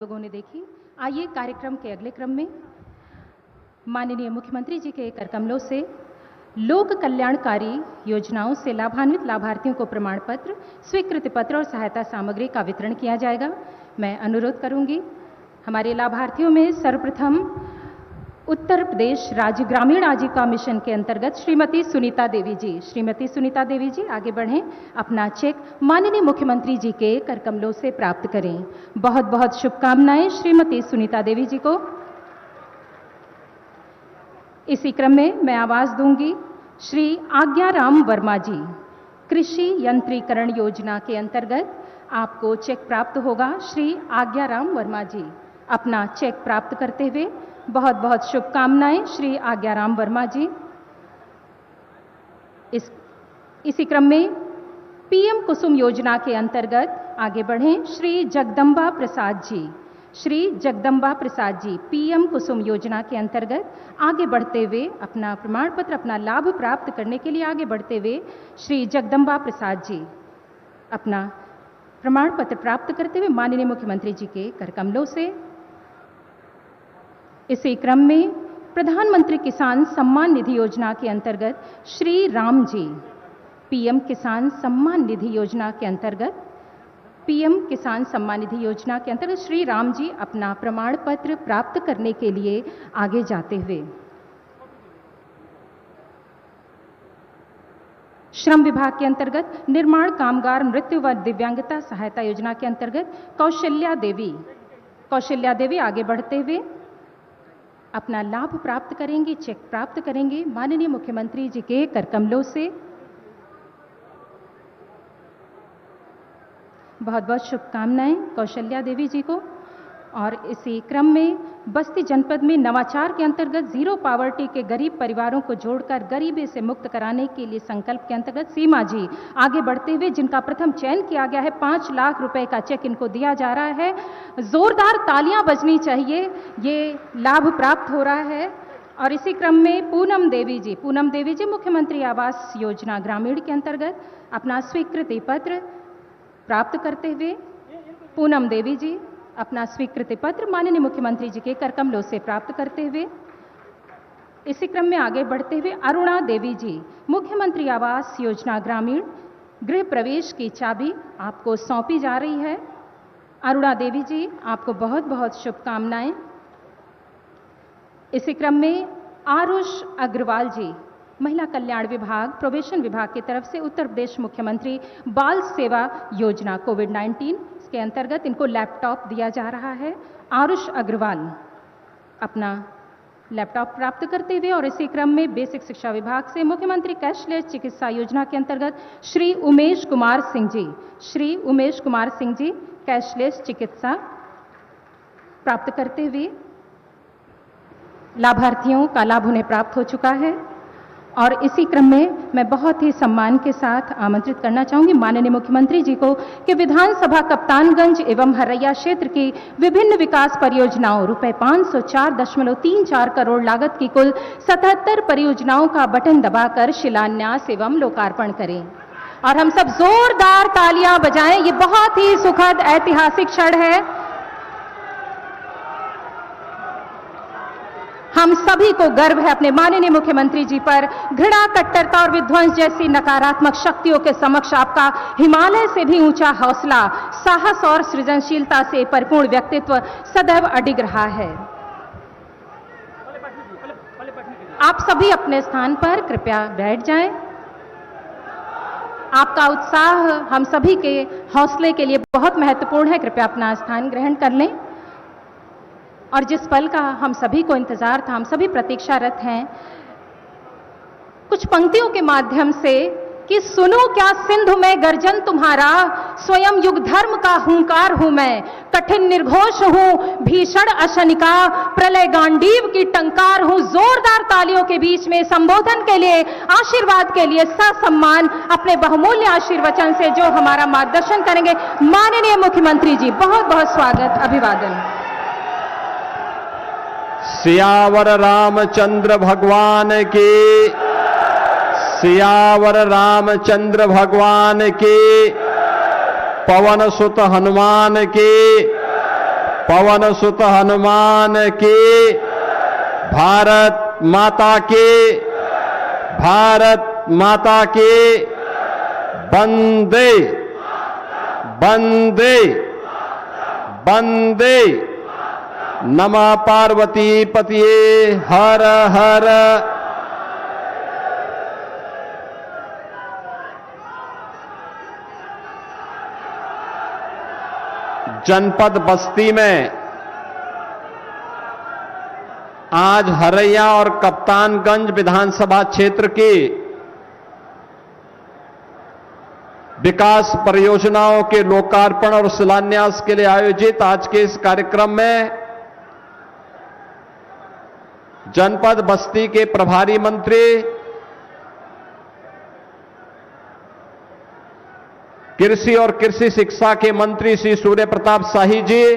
लोगों ने देखी। आइए कार्यक्रम के अगले क्रम में माननीय मुख्यमंत्री जी के कर कमलों से लोक कल्याणकारी योजनाओं से लाभान्वित लाभार्थियों को प्रमाण पत्र, स्वीकृति पत्र और सहायता सामग्री का वितरण किया जाएगा। मैं अनुरोध करूंगी हमारे लाभार्थियों में सर्वप्रथम उत्तर प्रदेश राज्य ग्रामीण आजीविका मिशन के अंतर्गत श्रीमती सुनीता देवी जी। श्रीमती सुनीता देवी जी आगे बढ़ें, अपना चेक माननीय मुख्यमंत्री जी के कर कमलों से प्राप्त करें। बहुत बहुत शुभकामनाएं श्रीमती सुनीता देवी जी को। इसी क्रम में मैं आवाज दूंगी श्री आज्ञाराम वर्मा जी। कृषि यंत्रीकरण योजना के अंतर्गत आपको चेक प्राप्त होगा। श्री आज्ञाराम वर्मा जी अपना चेक प्राप्त करते हुए बहुत बहुत शुभकामनाएं श्री आज्ञाराम वर्मा जी। इसी क्रम में पीएम कुसुम योजना के अंतर्गत आगे बढ़ें श्री जगदम्बा प्रसाद जी। श्री जगदम्बा प्रसाद जी पीएम कुसुम योजना के अंतर्गत आगे बढ़ते हुए अपना प्रमाण पत्र, अपना लाभ प्राप्त करने के लिए आगे बढ़ते हुए श्री जगदम्बा प्रसाद जी अपना प्रमाण पत्र प्राप्त करते हुए माननीय मुख्यमंत्री जी के कर कमलों से। इसी क्रम में प्रधानमंत्री किसान सम्मान निधि योजना के अंतर्गत श्री राम जी पीएम किसान सम्मान निधि योजना के अंतर्गत श्री राम जी अपना प्रमाण पत्र प्राप्त करने के लिए आगे जाते हुए श्रम विभाग के अंतर्गत निर्माण कामगार मृत्यु व दिव्यांगता सहायता योजना के अंतर्गत कौशल्या देवी आगे बढ़ते हुए अपना लाभ प्राप्त करेंगी, चेक प्राप्त करेंगे माननीय मुख्यमंत्री जी के कर कमलों से। बहुत बहुत शुभकामनाएं कौशल्या देवी जी को। और इसी क्रम में बस्ती जनपद में नवाचार के अंतर्गत जीरो पावर्टी के गरीब परिवारों को जोड़कर गरीबी से मुक्त कराने के लिए संकल्प के अंतर्गत सीमा जी आगे बढ़ते हुए, जिनका प्रथम चयन किया गया है, 5 लाख रुपए का चेक इनको दिया जा रहा है। जोरदार तालियां बजनी चाहिए, ये लाभ प्राप्त हो रहा है। और इसी क्रम में पूनम देवी जी मुख्यमंत्री आवास योजना ग्रामीण के अंतर्गत अपना स्वीकृति पत्र प्राप्त करते हुए पूनम देवी जी अपना स्वीकृति पत्र माननीय मुख्यमंत्री जी के कर कमलों से प्राप्त करते हुए इसी क्रम में आगे बढ़ते हुए अरुणा देवी जी मुख्यमंत्री आवास योजना ग्रामीण गृह प्रवेश की चाबी आपको सौंपी जा रही है। अरुणा देवी जी आपको बहुत बहुत शुभकामनाएं। इसी क्रम में आरुष अग्रवाल जी महिला कल्याण विभाग प्रोबेशन विभाग की तरफ से उत्तर प्रदेश मुख्यमंत्री बाल सेवा योजना कोविड-19 के अंतर्गत इनको लैपटॉप दिया जा रहा है। आरुष अग्रवाल अपना लैपटॉप प्राप्त करते हुए और इसी क्रम में बेसिक शिक्षा विभाग से मुख्यमंत्री कैशलेस चिकित्सा योजना के अंतर्गत श्री उमेश कुमार सिंह जी कैशलेस चिकित्सा प्राप्त करते हुए लाभार्थियों का लाभ उन्हें प्राप्त हो चुका है। और इसी क्रम में मैं बहुत ही सम्मान के साथ आमंत्रित करना चाहूंगी माननीय मुख्यमंत्री जी को कि विधानसभा कप्तानगंज एवं हरैया क्षेत्र की विभिन्न विकास परियोजनाओं रुपए 504.34 करोड़ लागत की कुल 77 परियोजनाओं का बटन दबाकर शिलान्यास एवं लोकार्पण करें। और हम सब जोरदार तालियां बजाएं। ये बहुत ही सुखद ऐतिहासिक क्षण है। हम सभी को गर्व है अपने माननीय मुख्यमंत्री जी पर। घृणा, कट्टरता और विध्वंस जैसी नकारात्मक शक्तियों के समक्ष आपका हिमालय से भी ऊंचा हौसला, साहस और सृजनशीलता से परिपूर्ण व्यक्तित्व सदैव अडिग रहा है। आप सभी अपने स्थान पर कृपया बैठ जाएं। आपका उत्साह हम सभी के हौसले के लिए बहुत महत्वपूर्ण है। कृपया अपना स्थान ग्रहण कर लें। और जिस पल का हम सभी को इंतजार था, हम सभी प्रतीक्षारत हैं, कुछ पंक्तियों के माध्यम से कि सुनो क्या सिंधु में गर्जन तुम्हारा, स्वयं युग धर्म का हुंकार हूं मैं, कठिन निर्घोष हूं भीषण अशनिका, प्रलय गांडीव की टंकार हूं। जोरदार तालियों के बीच में संबोधन के लिए, आशीर्वाद के लिए ससम्मान अपने बहुमूल्य आशीर्वचन से जो हमारा मार्गदर्शन करेंगे माननीय मुख्यमंत्री जी, बहुत बहुत स्वागत, अभिवादन। सियावर रामचंद्र भगवान की, सियावर रामचंद्र भगवान की, पवन सुत हनुमान की, पवन सुत हनुमान की, भारत माता की, भारत माता की, वंदे वंदे वंदे। नमः पार्वती पतिये हर हर। जनपद बस्ती में आज हरैया और कप्तानगंज विधानसभा क्षेत्र की विकास परियोजनाओं के लोकार्पण और शिलान्यास के लिए आयोजित आज के इस कार्यक्रम में जनपद बस्ती के प्रभारी मंत्री कृषि और कृषि शिक्षा के मंत्री श्री सूर्य प्रताप शाही जी,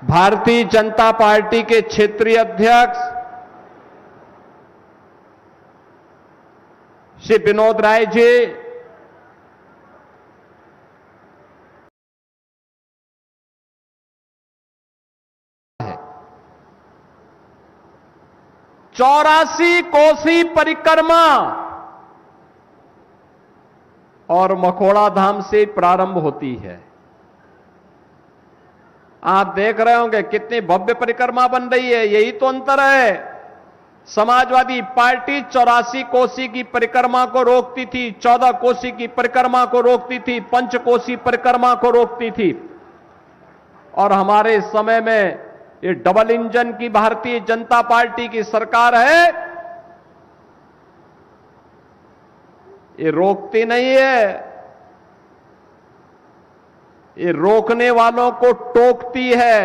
भारतीय जनता पार्टी के क्षेत्रीय अध्यक्ष श्री विनोद राय जी, चौरासी कोसी परिक्रमा और मखोड़ा धाम से प्रारंभ होती है। आप देख रहे होंगे कितनी भव्य परिक्रमा बन रही है। यही तो अंतर है। समाजवादी पार्टी 84 कोसी की परिक्रमा को रोकती थी, 14 कोसी की परिक्रमा को रोकती थी, पंचकोसी परिक्रमा को रोकती थी। और हमारे समय में ये डबल इंजन की भारतीय जनता पार्टी की सरकार है, ये रोकती नहीं है, ये रोकने वालों को टोकती है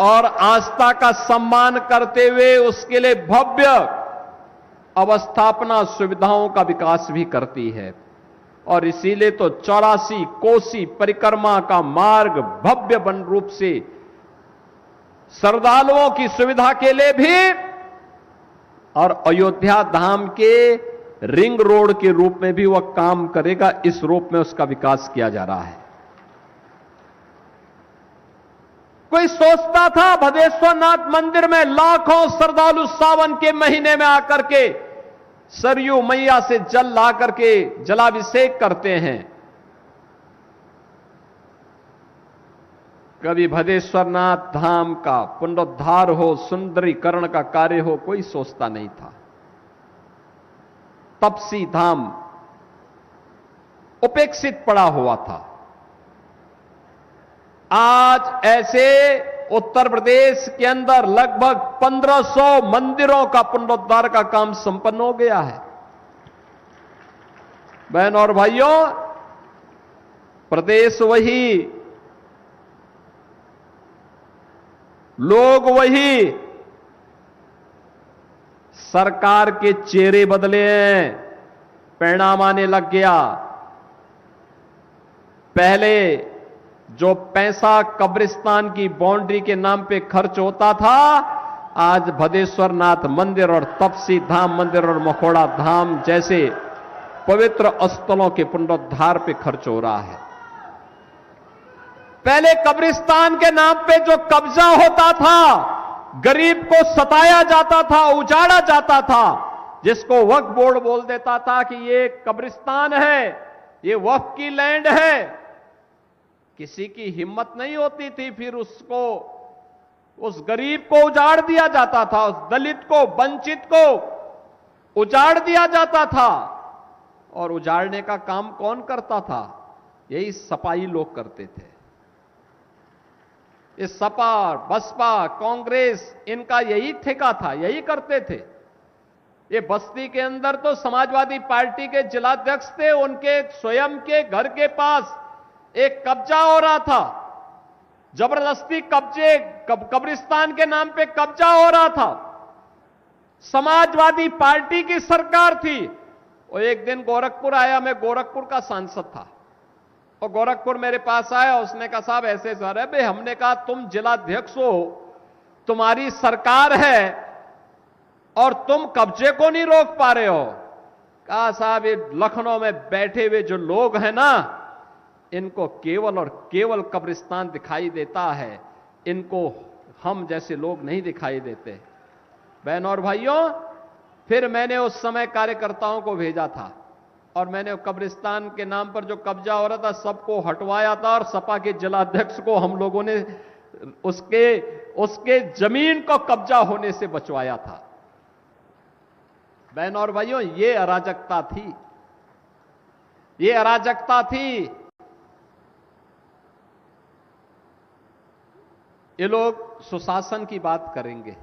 और आस्था का सम्मान करते हुए उसके लिए भव्य अवस्थापना सुविधाओं का विकास भी करती है। और इसीलिए तो 84 कोसी परिक्रमा का मार्ग भव्य बन रूप से श्रद्धालुओं की सुविधा के लिए भी और अयोध्या धाम के रिंग रोड के रूप में भी वह काम करेगा। इस रूप में उसका विकास किया जा रहा है। कोई सोचता था भदेश्वरनाथ मंदिर में लाखों श्रद्धालु सावन के महीने में आकर के सरयू मैया से जल ला करके जलाभिषेक करते हैं। कभी भदेश्वरनाथ धाम का पुनरुद्धार हो, सुंदरीकरण का कार्य हो, कोई सोचता नहीं था। तपसी धाम उपेक्षित पड़ा हुआ था। आज ऐसे उत्तर प्रदेश के अंदर लगभग 1500 मंदिरों का पुनरुद्धार का काम संपन्न हो गया है। बहन और भाइयों, प्रदेश वही, लोग वही, सरकार के चेहरे बदले हैं, परिणाम आने लग गया। पहले जो पैसा कब्रिस्तान की बाउंड्री के नाम पे खर्च होता था, आज भदेश्वरनाथ मंदिर और तपसी धाम मंदिर और मखोड़ा धाम जैसे पवित्र स्थलों के पुनरुद्धार पे खर्च हो रहा है। पहले कब्रिस्तान के नाम पे जो कब्जा होता था, गरीब को सताया जाता था, उजाड़ा जाता था, जिसको वक्फ बोर्ड बोल देता था कि ये कब्रिस्तान है, ये वक्फ की लैंड है। किसी की हिम्मत नहीं होती थी, फिर उसको, उस गरीब को उजाड़ दिया जाता था, उस दलित को, वंचित को उजाड़ दिया जाता था। और उजाड़ने का काम कौन करता था? यही सपाई लोग करते थे। ये सपा, बसपा, कांग्रेस, इनका यही ठेका था, यही करते थे। ये बस्ती के अंदर तो समाजवादी पार्टी के जिलाध्यक्ष थे, उनके स्वयं के घर के पास एक कब्जा हो रहा था, जबरदस्ती कब्जे, कब्रिस्तान के नाम पे कब्जा हो रहा था। समाजवादी पार्टी की सरकार थी। और एक दिन गोरखपुर आया, मैं गोरखपुर का सांसद था, और गोरखपुर मेरे पास आया, उसने कहा साहब ऐसे सर है भाई। हमने कहा तुम जिलाध्यक्ष हो, तुम्हारी सरकार है और तुम कब्जे को नहीं रोक पा रहे हो। कहा साहब ये लखनऊ में बैठे हुए जो लोग हैं ना, इनको केवल और केवल कब्रिस्तान दिखाई देता है, इनको हम जैसे लोग नहीं दिखाई देते। बहनों और भाइयों, फिर मैंने उस समय कार्यकर्ताओं को भेजा था और मैंने कब्रिस्तान के नाम पर जो कब्जा हो रहा था सबको हटवाया था और सपा के जिलाध्यक्ष को हम लोगों ने उसके जमीन को कब्जा होने से बचवाया था। बहनों और भाइयों, ये अराजकता थी, ये अराजकता थी। ये लोग सुशासन की बात करेंगे,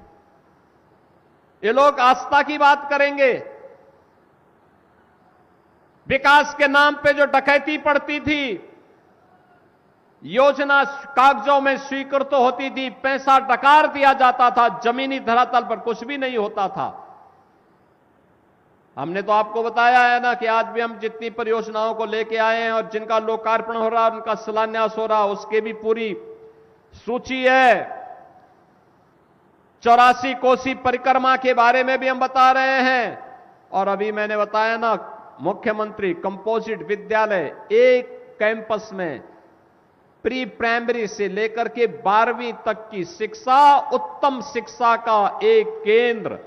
ये लोग आस्था की बात करेंगे। विकास के नाम पे जो डकैती पड़ती थी, योजना कागजों में स्वीकृत तो होती थी, पैसा डकार दिया जाता था, जमीनी धरातल पर कुछ भी नहीं होता था। हमने तो आपको बताया है ना कि आज भी हम जितनी परियोजनाओं को लेके आए हैं और जिनका लोकार्पण हो रहा है, उनका शिलान्यास हो रहा है, उसके भी पूरी सूची है। 84 कोसी परिक्रमा के बारे में भी हम बता रहे हैं। और अभी मैंने बताया ना, मुख्यमंत्री कंपोजिट विद्यालय, एक कैंपस में प्री प्राइमरी से लेकर के 12वीं तक की शिक्षा, उत्तम शिक्षा का एक केंद्र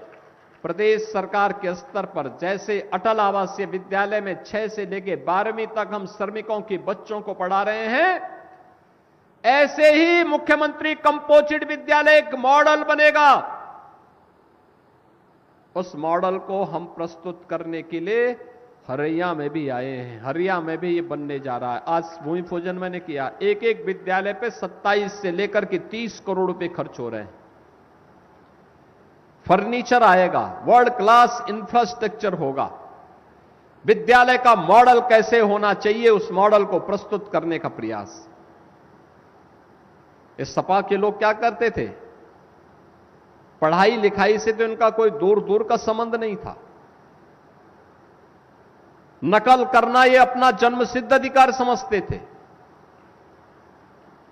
प्रदेश सरकार के स्तर पर, जैसे अटल आवासीय विद्यालय में 6 से लेकर 12वीं तक हम श्रमिकों के बच्चों को पढ़ा रहे हैं, ऐसे ही मुख्यमंत्री कंपोजिट विद्यालय एक मॉडल बनेगा। उस मॉडल को हम प्रस्तुत करने के लिए हरिया में भी आए हैं। हरिया में भी ये बनने जा रहा है। आज भूमि पूजन मैंने किया। एक एक विद्यालय पे 27 से लेकर के 30 करोड़ रुपए खर्च हो रहे हैं। फर्नीचर आएगा, वर्ल्ड क्लास इंफ्रास्ट्रक्चर होगा। विद्यालय का मॉडल कैसे होना चाहिए, उस मॉडल को प्रस्तुत करने का प्रयास। इस सपा के लोग क्या करते थे, पढ़ाई लिखाई से तो इनका कोई दूर दूर का संबंध नहीं था। नकल करना ये अपना जन्मसिद्ध अधिकार समझते थे।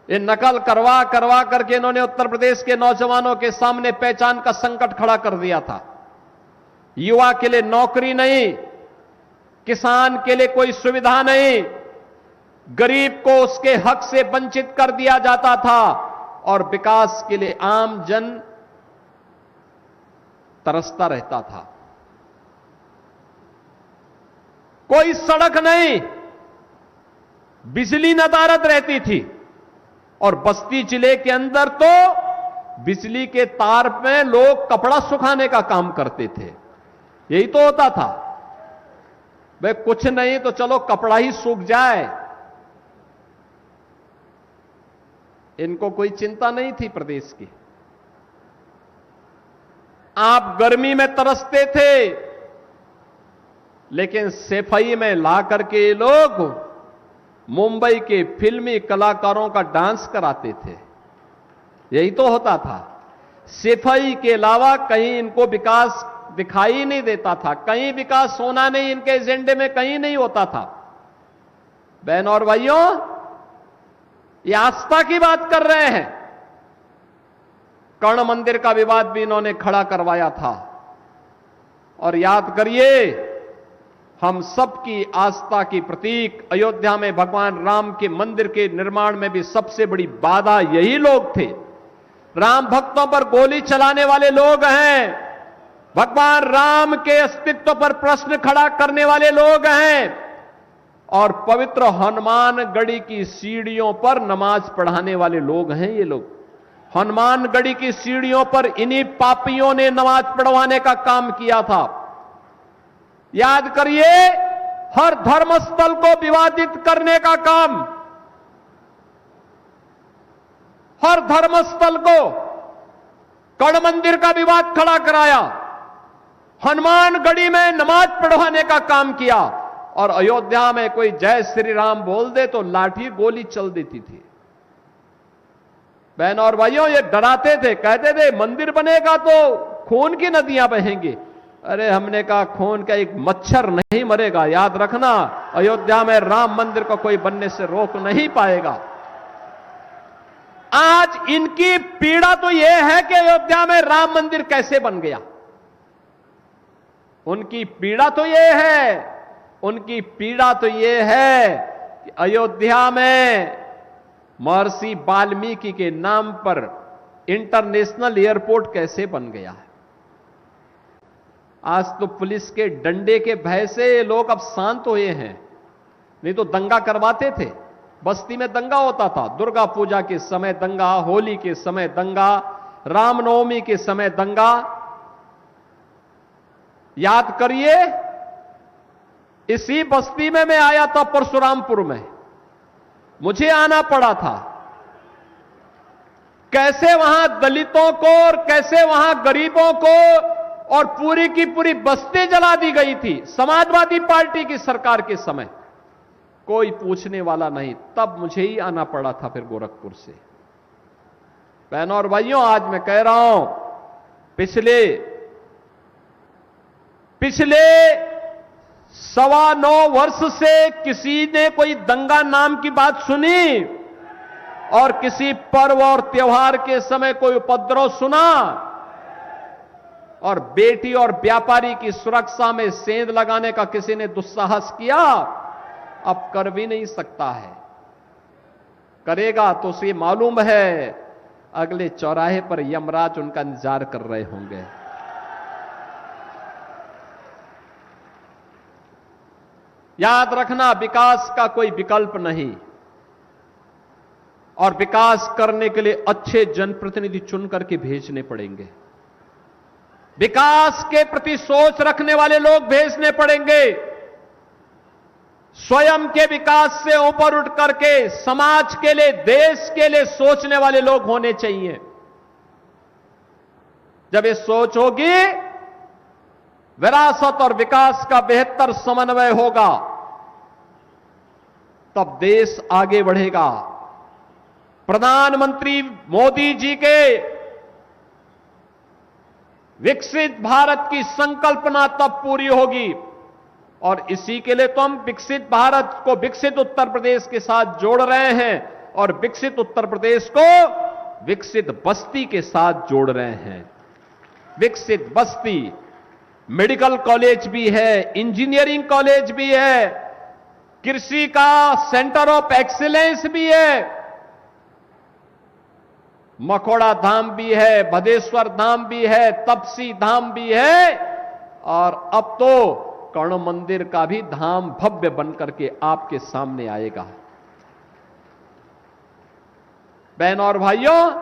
ये नकल करवा करवा करके इन्होंने उत्तर प्रदेश के नौजवानों के सामने पहचान का संकट खड़ा कर दिया था। युवा के लिए नौकरी नहीं, किसान के लिए कोई सुविधा नहीं, गरीब को उसके हक से वंचित कर दिया जाता था और विकास के लिए आम जन तरसता रहता था। कोई सड़क नहीं, बिजली नदारद रहती थी और बस्ती जिले के अंदर तो बिजली के तार में लोग कपड़ा सुखाने का काम करते थे। यही तो होता था। भाई कुछ नहीं तो चलो कपड़ा ही सूख जाए, इनको कोई चिंता नहीं थी प्रदेश की। आप गर्मी में तरसते थे, लेकिन सफाई में ला करके ये लोग मुंबई के फिल्मी कलाकारों का डांस कराते थे। यही तो होता था। सफाई के अलावा कहीं इनको विकास दिखाई नहीं देता था। कहीं विकास होना नहीं, इनके एजेंडे में कहीं नहीं होता था। बहनों और भाइयों, ये आस्था की बात कर रहे हैं। कर्ण मंदिर का विवाद भी इन्होंने खड़ा करवाया था। और याद करिए, हम सबकी आस्था की प्रतीक अयोध्या में भगवान राम के मंदिर के निर्माण में भी सबसे बड़ी बाधा यही लोग थे। राम भक्तों पर गोली चलाने वाले लोग हैं, भगवान राम के अस्तित्व पर प्रश्न खड़ा करने वाले लोग हैं और पवित्र हनुमानगढ़ी की सीढ़ियों पर नमाज पढ़ाने वाले लोग हैं। ये लोग हनुमानगढ़ी की सीढ़ियों पर इन्हीं पापियों ने नमाज पढ़वाने का काम किया था। याद करिए, हर धर्मस्थल को विवादित करने का काम, हर धर्मस्थल को कर्ण मंदिर का विवाद खड़ा कराया, हनुमानगढ़ी में नमाज पढ़वाने का काम किया और अयोध्या में कोई जय श्री राम बोल दे तो लाठी गोली चल देती थी। बहनों और भाइयों, ये डराते थे, कहते थे मंदिर बनेगा तो खून की नदियां बहेंगी। अरे हमने कहा खून का एक मच्छर नहीं मरेगा। याद रखना, अयोध्या में राम मंदिर को कोई बनने से रोक नहीं पाएगा। आज इनकी पीड़ा तो यह है कि अयोध्या में राम मंदिर कैसे बन गया। उनकी पीड़ा तो ये है, उनकी पीड़ा तो ये है कि अयोध्या में महर्षि वाल्मीकि के नाम पर इंटरनेशनल एयरपोर्ट कैसे बन गया है। आज तो पुलिस के डंडे के भय से ये लोग अब शांत हुए हैं, नहीं तो दंगा करवाते थे। बस्ती में दंगा होता था, दुर्गा पूजा के समय दंगा, होली के समय दंगा, रामनवमी के समय दंगा। याद करिए, इसी बस्ती में मैं आया था परशुरामपुर में, मुझे आना पड़ा था। कैसे वहां दलितों को और कैसे वहां गरीबों को और पूरी की पूरी बस्ती जला दी गई थी समाजवादी पार्टी की सरकार के समय, कोई पूछने वाला नहीं। तब मुझे ही आना पड़ा था फिर गोरखपुर से। बहनों और भाइयों, आज मैं कह रहा हूं, पिछले 9.25 वर्ष से किसी ने कोई दंगा नाम की बात सुनी और किसी पर्व और त्योहार के समय कोई उपद्रव सुना और बेटी और व्यापारी की सुरक्षा में सेंध लगाने का किसी ने दुस्साहस किया? अब कर भी नहीं सकता है। करेगा तो उसे मालूम है अगले चौराहे पर यमराज उनका इंतजार कर रहे होंगे। याद रखना, विकास का कोई विकल्प नहीं, और विकास करने के लिए अच्छे जनप्रतिनिधि चुन करके भेजने पड़ेंगे। विकास के प्रति सोच रखने वाले लोग भेजने पड़ेंगे। स्वयं के विकास से ऊपर उठ करके समाज के लिए, देश के लिए सोचने वाले लोग होने चाहिए। जब ये सोच होगी, विरासत और विकास का बेहतर समन्वय होगा, तब देश आगे बढ़ेगा। प्रधानमंत्री मोदी जी के विकसित भारत की संकल्पना तब पूरी होगी, और इसी के लिए तो हम विकसित भारत को विकसित उत्तर प्रदेश के साथ जोड़ रहे हैं और विकसित उत्तर प्रदेश को विकसित बस्ती के साथ जोड़ रहे हैं। विकसित बस्ती, मेडिकल कॉलेज भी है, इंजीनियरिंग कॉलेज भी है, कृषि का सेंटर ऑफ एक्सीलेंस भी है, मखौड़ा धाम भी है, भदेश्वर धाम भी है, तपसी धाम भी है, और अब तो कर्ण मंदिर का भी धाम भव्य बनकर के आपके सामने आएगा। बहनों और भाइयों,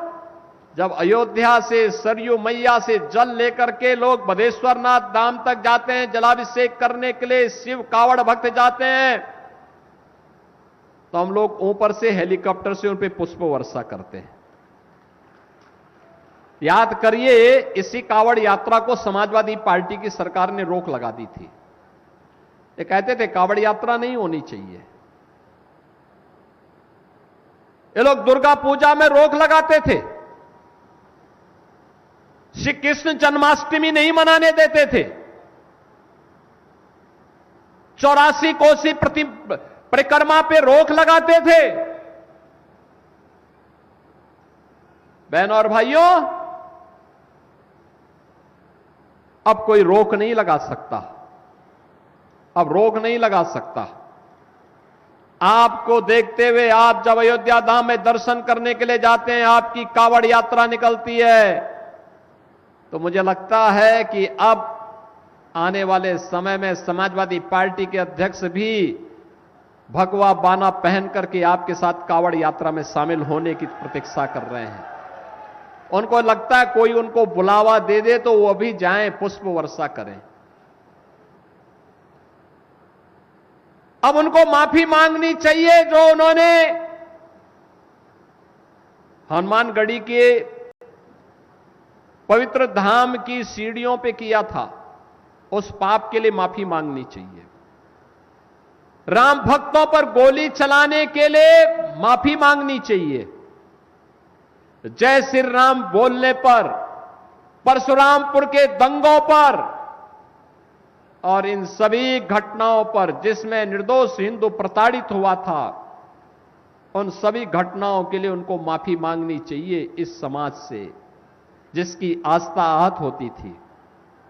जब अयोध्या से सरयू मैया से जल लेकर के लोग बदेश्वरनाथ धाम तक जाते हैं, जलाभिषेक करने के लिए शिव कावड़ भक्त जाते हैं, तो हम लोग ऊपर से हेलीकॉप्टर से उन पे पुष्प वर्षा करते हैं। याद करिए, इसी कावड़ यात्रा को समाजवादी पार्टी की सरकार ने रोक लगा दी थी। ये कहते थे कावड़ यात्रा नहीं होनी चाहिए। ये लोग दुर्गा पूजा में रोक लगाते थे, श्री कृष्ण जन्माष्टमी नहीं मनाने देते थे, 84 कोसी परिक्रमा पे रोक लगाते थे। बहनों और भाइयों, अब कोई रोक नहीं लगा सकता, अब रोक नहीं लगा सकता। आपको देखते हुए आप जब अयोध्या धाम में दर्शन करने के लिए जाते हैं, आपकी कावड़ यात्रा निकलती है, तो मुझे लगता है कि अब आने वाले समय में समाजवादी पार्टी के अध्यक्ष भी भगवा बाना पहन करके आपके साथ कावड़ यात्रा में शामिल होने की प्रतीक्षा कर रहे हैं। उनको लगता है कोई उनको बुलावा दे दे तो वो भी जाएं, पुष्प वर्षा करें। अब उनको माफी मांगनी चाहिए जो उन्होंने हनुमानगढ़ी के पवित्र धाम की सीढ़ियों पे किया था, उस पाप के लिए माफी मांगनी चाहिए। राम भक्तों पर गोली चलाने के लिए माफी मांगनी चाहिए। जय श्री राम बोलने पर, परशुरामपुर के दंगों पर और इन सभी घटनाओं पर जिसमें निर्दोष हिंदू प्रताड़ित हुआ था, उन सभी घटनाओं के लिए उनको माफी मांगनी चाहिए इस समाज से जिसकी आस्था आहत होती थी।